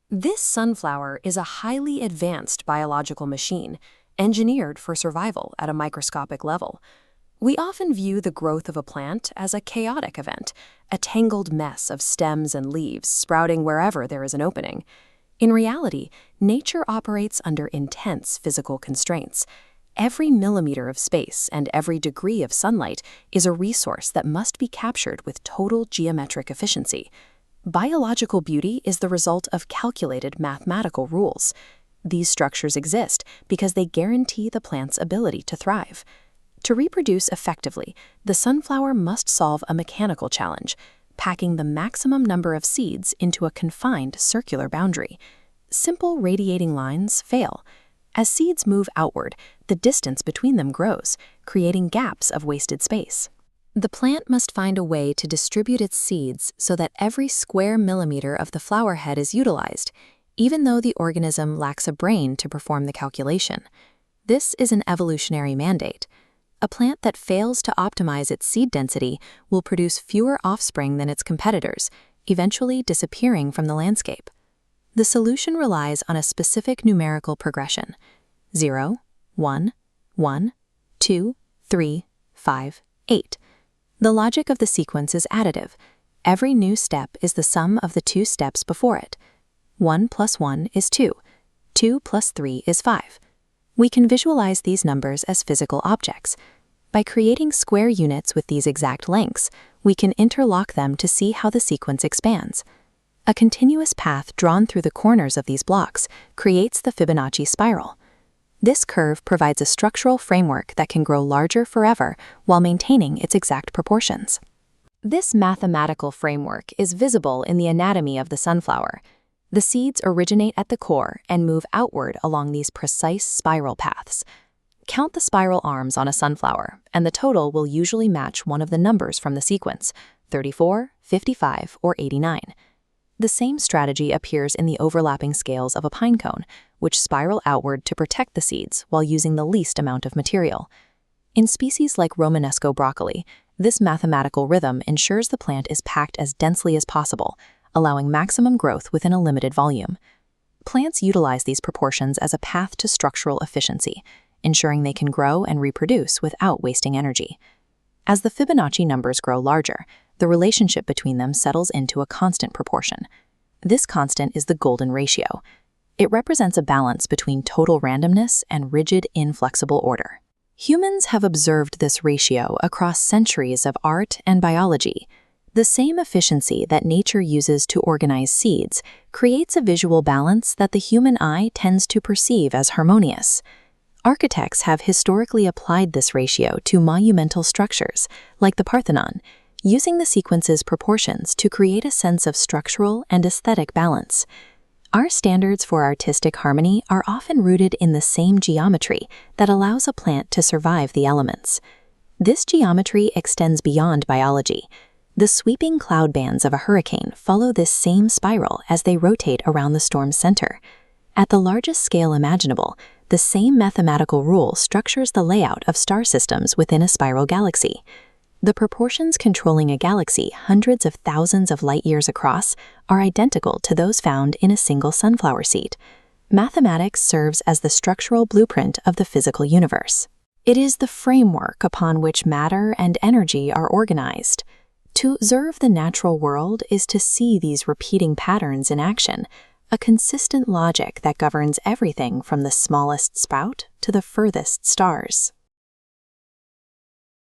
This sunflower is a highly advanced biological machine, engineered for survival at a microscopic level. We often view the growth of a plant as a chaotic event, a tangled mess of stems and leaves sprouting wherever there is an opening. In reality, nature operates under intense physical constraints. Every millimeter of space and every degree of sunlight is a resource that must be captured with total geometric efficiency. Biological beauty is the result of calculated mathematical rules. These structures exist because they guarantee the plant's ability to thrive. To reproduce effectively, the sunflower must solve a mechanical challenge, packing the maximum number of seeds into a confined circular boundary. Simple radiating lines fail. As seeds move outward, the distance between them grows, creating gaps of wasted space. The plant must find a way to distribute its seeds so that every square millimeter of the flower head is utilized, even though the organism lacks a brain to perform the calculation. This is an evolutionary mandate. A plant that fails to optimize its seed density will produce fewer offspring than its competitors, eventually disappearing from the landscape. The solution relies on a specific numerical progression: 0, 1, 1, 2, 3, 5, 8. The logic of the sequence is additive. Every new step is the sum of the two steps before it. 1 plus 1 is 2. 2 plus 3 is 5. We can visualize these numbers as physical objects. By creating square units with these exact lengths, we can interlock them to see how the sequence expands. A continuous path drawn through the corners of these blocks creates the Fibonacci spiral. This curve provides a structural framework that can grow larger forever while maintaining its exact proportions. This mathematical framework is visible in the anatomy of the sunflower. The seeds originate at the core and move outward along these precise spiral paths. Count the spiral arms on a sunflower, and the total will usually match one of the numbers from the sequence: 34, 55, or 89. The same strategy appears in the overlapping scales of a pinecone, which spiral outward to protect the seeds while using the least amount of material. In species like Romanesco broccoli, this mathematical rhythm ensures the plant is packed as densely as possible, allowing maximum growth within a limited volume. Plants utilize these proportions as a path to structural efficiency, ensuring they can grow and reproduce without wasting energy. As the Fibonacci numbers grow larger, the relationship between them settles into a constant proportion. This constant is the golden ratio. It represents a balance between total randomness and rigid, inflexible order. Humans have observed this ratio across centuries of art and biology. The same efficiency that nature uses to organize seeds creates a visual balance that the human eye tends to perceive as harmonious. Architects have historically applied this ratio to monumental structures, like the Parthenon, using the sequence's proportions to create a sense of structural and aesthetic balance. Our standards for artistic harmony are often rooted in the same geometry that allows a plant to survive the elements. This geometry extends beyond biology. The sweeping cloud bands of a hurricane follow this same spiral as they rotate around the storm's center. At the largest scale imaginable, the same mathematical rule structures the layout of star systems within a spiral galaxy. The proportions controlling a galaxy hundreds of thousands of light-years across are identical to those found in a single sunflower seed. Mathematics serves as the structural blueprint of the physical universe. It is the framework upon which matter and energy are organized. To observe the natural world is to see these repeating patterns in action, a consistent logic that governs everything from the smallest sprout to the furthest stars.